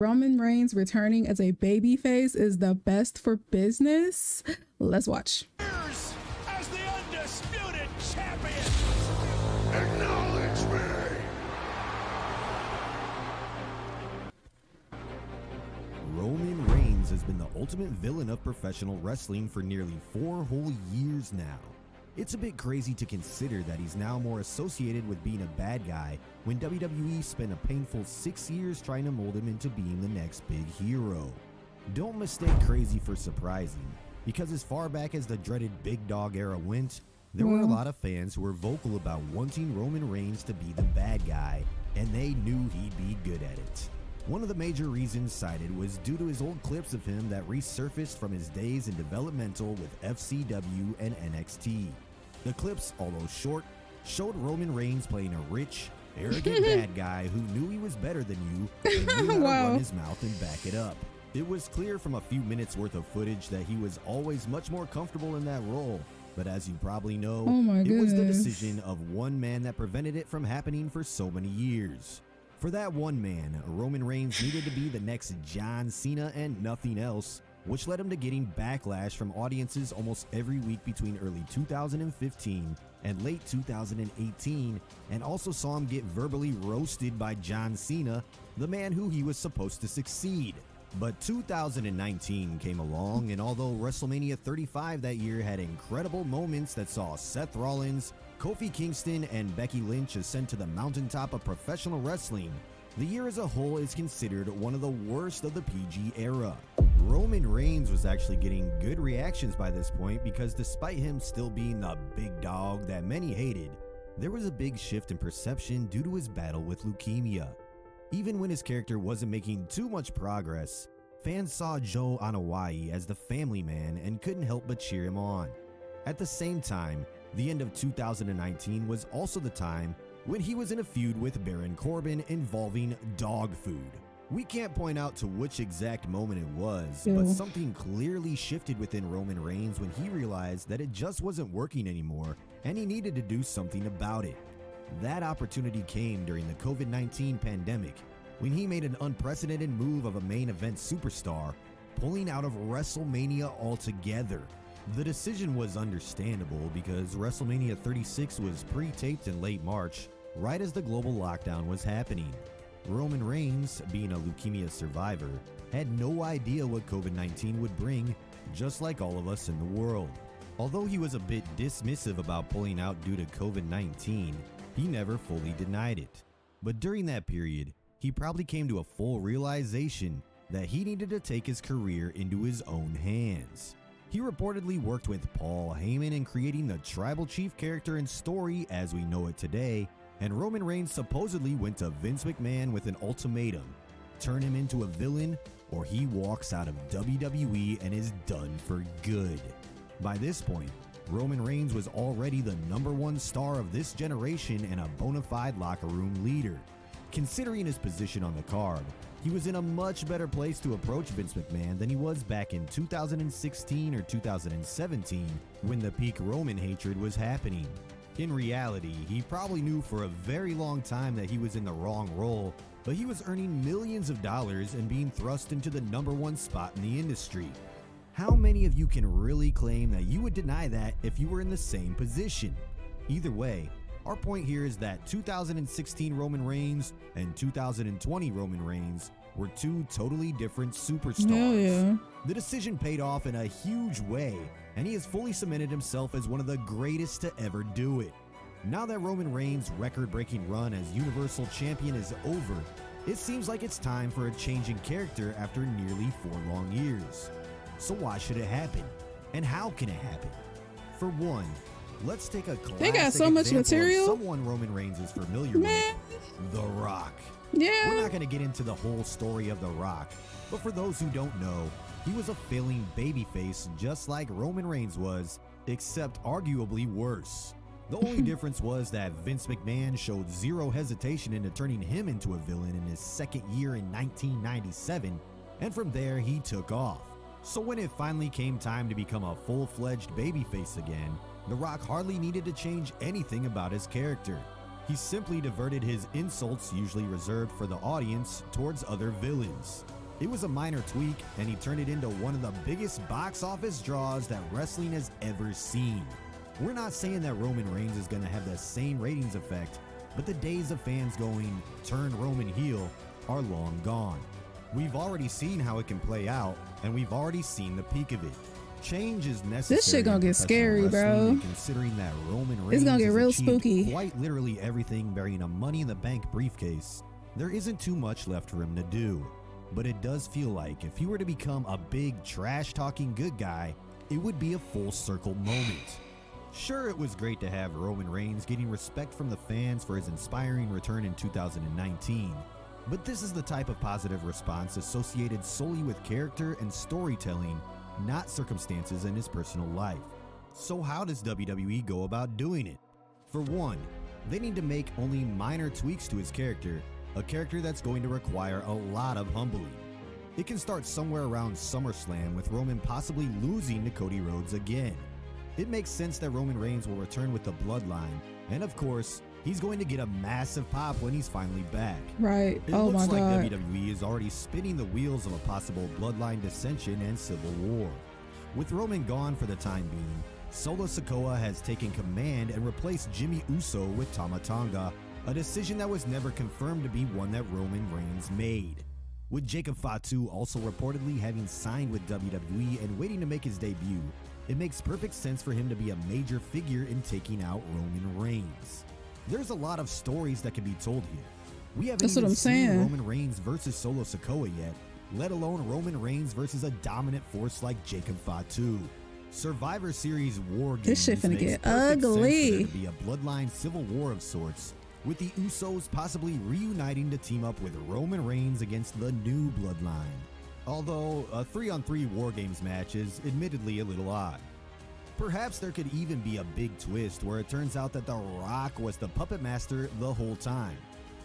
Roman Reigns returning as a babyface is the best for business? Let's watch. As the undisputed champion. Acknowledge me. Roman Reigns has been the ultimate villain of professional wrestling for nearly 4 whole years now. It's a bit crazy to consider that he's now more associated with being a bad guy when WWE spent a painful 6 years trying to mold him into being the next big hero. Don't mistake crazy for surprising, because as far back as the dreaded Big Dog era went, there were a lot of fans who were vocal about wanting Roman Reigns to be the bad guy, and they knew he'd be good at it. One of the major reasons cited was due to his old clips of him that resurfaced from his days in developmental with FCW and NXT. The clips, although short, showed Roman Reigns playing a rich, arrogant bad guy who knew he was better than you and knew how to run his mouth and back it up. It was clear from a few minutes worth of footage that he was always much more comfortable in that role, but as you probably know, it was the decision of one man that prevented it from happening for so many years. For that one man, Roman Reigns needed to be the next John Cena and nothing else, which led him to getting backlash from audiences almost every week between early 2015 and late 2018, and also saw him get verbally roasted by John Cena, the man who he was supposed to succeed. But 2019 came along, and although WrestleMania 35 that year had incredible moments that saw Seth Rollins, Kofi Kingston, and Becky Lynch ascend to the mountaintop of professional wrestling, the year as a whole is considered one of the worst of the PG era. Roman Reigns was actually getting good reactions by this point because despite him still being the big dog that many hated, there was a big shift in perception due to his battle with leukemia. Even when his character wasn't making too much progress, fans saw Joe Anoa'i as the family man and couldn't help but cheer him on. At the same time, the end of 2019 was also the time when he was in a feud with Baron Corbin involving dog food. We can't point out to which exact moment it was, but something clearly shifted within Roman Reigns when he realized that it just wasn't working anymore and he needed to do something about it. That opportunity came during the COVID-19 pandemic when he made an unprecedented move of a main event superstar, pulling out of WrestleMania altogether. The decision was understandable because WrestleMania 36 was pre-taped in late March, right as the global lockdown was happening. Roman Reigns, being a leukemia survivor, had no idea what COVID-19 would bring, just like all of us in the world. Although he was a bit dismissive about pulling out due to COVID-19, he never fully denied it. But during that period, he probably came to a full realization that he needed to take his career into his own hands. He reportedly worked with Paul Heyman in creating the tribal chief character and story as we know it today, and Roman Reigns supposedly went to Vince McMahon with an ultimatum: turn him into a villain or he walks out of WWE and is done for good. By this point, Roman Reigns was already the #1 star of this generation and a bona fide locker room leader. Considering his position on the card, he was in a much better place to approach Vince McMahon than he was back in 2016 or 2017 when the peak Roman hatred was happening. In reality, he probably knew for a very long time that he was in the wrong role, but he was earning millions of dollars and being thrust into the #1 spot in the industry. How many of you can really claim that you would deny that if you were in the same position? Either way, our point here is that 2016 Roman Reigns and 2020 Roman Reigns were two totally different superstars. The decision paid off in a huge way, and he has fully cemented himself as one of the greatest to ever do it. Now that Roman Reigns' record-breaking run as Universal Champion is over, it seems like it's time for a change in character after nearly 4 long years. So why should it happen? And how can it happen? For one, let's take a classic They got so much material. Of someone Roman Reigns is familiar with, The Rock. We're not going to get into the whole story of The Rock, but for those who don't know, he was a failing babyface just like Roman Reigns was, except arguably worse. The only difference was that Vince McMahon showed zero hesitation into turning him into a villain in his second year in 1997, and from there he took off. So when it finally came time to become a full-fledged babyface again, The Rock hardly needed to change anything about his character. He simply diverted his insults, usually reserved for the audience, towards other villains. It was a minor tweak, and he turned it into one of the biggest box office draws that wrestling has ever seen. We're not saying that Roman Reigns is going to have the same ratings effect, but the days of fans going, turn Roman heel, are long gone. We've already seen how it can play out, and we've already seen the peak of it. Change is necessary. This shit gonna get scary, bro. Considering that Roman Reigns It's gonna get has real achieved spooky. quite literally everything bearing a Money in the Bank briefcase, there isn't too much left for him to do. But it does feel like if he were to become a big trash-talking good guy, it would be a full circle moment. Sure, it was great to have Roman Reigns getting respect from the fans for his inspiring return in 2019, but this is the type of positive response associated solely with character and storytelling, not circumstances in his personal life. So how does WWE go about doing it? For one, they need to make only minor tweaks to his character, a character that's going to require a lot of humbling. It can start somewhere around SummerSlam with Roman possibly losing to Cody Rhodes again. It makes sense that Roman Reigns will return with the bloodline, and of course, he's going to get a massive pop when he's finally back. Right. It Oh looks my like God. WWE is already spinning the wheels of a possible bloodline dissension and civil war. With Roman gone for the time being, Solo Sikoa has taken command and replaced Jimmy Uso with Tama Tonga, a decision that was never confirmed to be one that Roman Reigns made. With Jacob Fatu also reportedly having signed with WWE and waiting to make his debut, it makes perfect sense for him to be a major figure in taking out Roman Reigns. There's a lot of stories that can be told here. We haven't That's what even I'm seen saying. Roman Reigns versus Solo Sikoa yet, let alone Roman Reigns versus a dominant force like Jacob Fatu. Survivor Series War Games This shit finna makes get perfect sense for ugly. there to be a bloodline civil war of sorts, with the Usos possibly reuniting to team up with Roman Reigns against the new bloodline. Although a 3-on-3 War Games match is admittedly a little odd. Perhaps there could even be a big twist where it turns out that The Rock was the puppet master the whole time.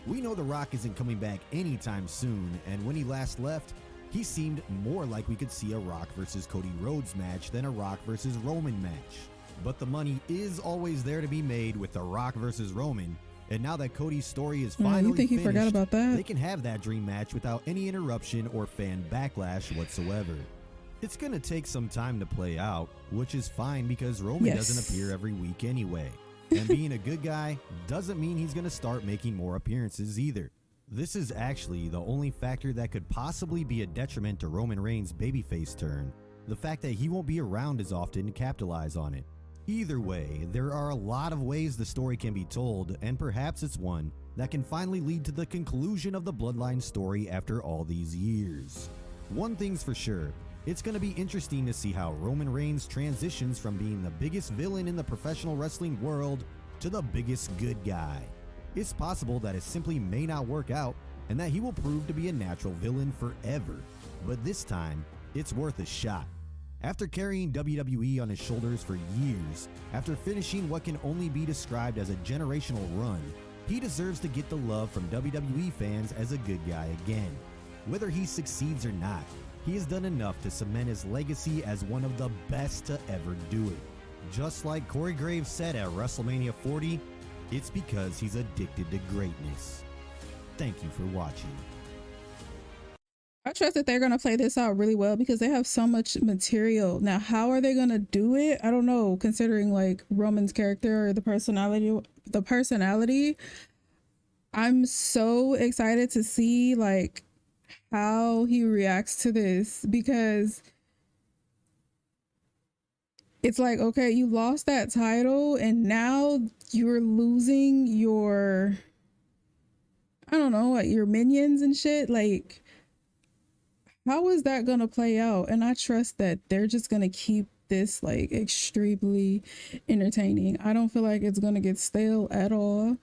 We know The Rock isn't coming back anytime soon, and when he last left, he seemed more like we could see a Rock versus Cody Rhodes match than a Rock versus Roman match. But the money is always there to be made with The Rock versus Roman, and now that Cody's story is finally you think he finished, forgot about that? they can have that dream match without any interruption or fan backlash whatsoever. It's gonna take some time to play out, which is fine because Roman Yes. doesn't appear every week anyway. And being a good guy doesn't mean he's gonna start making more appearances either. This is actually the only factor that could possibly be a detriment to Roman Reigns' babyface turn, the fact that he won't be around as often to capitalize on it. Either way, there are a lot of ways the story can be told, and perhaps it's one that can finally lead to the conclusion of the bloodline story after all these years. One thing's for sure, it's going to be interesting to see how Roman Reigns transitions from being the biggest villain in the professional wrestling world to the biggest good guy. It's possible that it simply may not work out and that he will prove to be a natural villain forever, but this time, it's worth a shot. After carrying WWE on his shoulders for years, after finishing what can only be described as a generational run, he deserves to get the love from WWE fans as a good guy again. Whether he succeeds or not, he has done enough to cement his legacy as one of the best to ever do it. Just like Corey Graves said at WrestleMania 40, it's because he's addicted to greatness. Thank you for watching. I trust that they're gonna play this out really well because they have so much material. Now, how are they gonna do it? I don't know, considering like Roman's character or the personality. I'm so excited to see like how he reacts to this, because it's like, okay, you lost that title and now you're losing your, I don't know, like your minions and shit. Like, how is that gonna play out? And I trust that they're just gonna keep this like extremely entertaining. I don't feel like it's gonna get stale at all.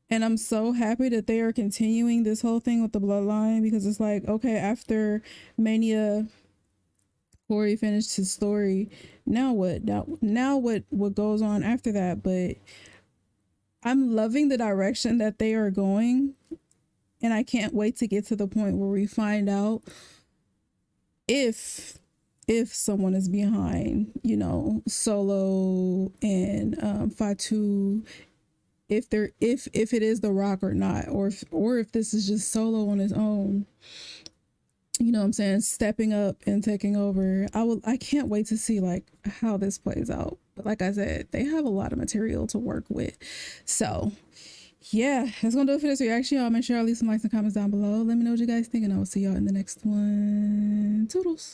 And I'm so happy that they are continuing this whole thing with the bloodline, because it's like, okay, after Mania, Corey finished his story. Now what? Now what goes on after that? But I'm loving the direction that they are going. And I can't wait to get to the point where we find out if someone is behind, you know, Solo and Fatu, if it is The Rock or not, or if this is just Solo on his own. You know what I'm saying? Stepping up and taking over. I can't wait to see like how this plays out. But like I said, they have a lot of material to work with. So yeah, that's gonna do it for this reaction, y'all. Make sure y'all leave some likes and comments down below. Let me know what you guys think, and I will see y'all in the next one. Toodles.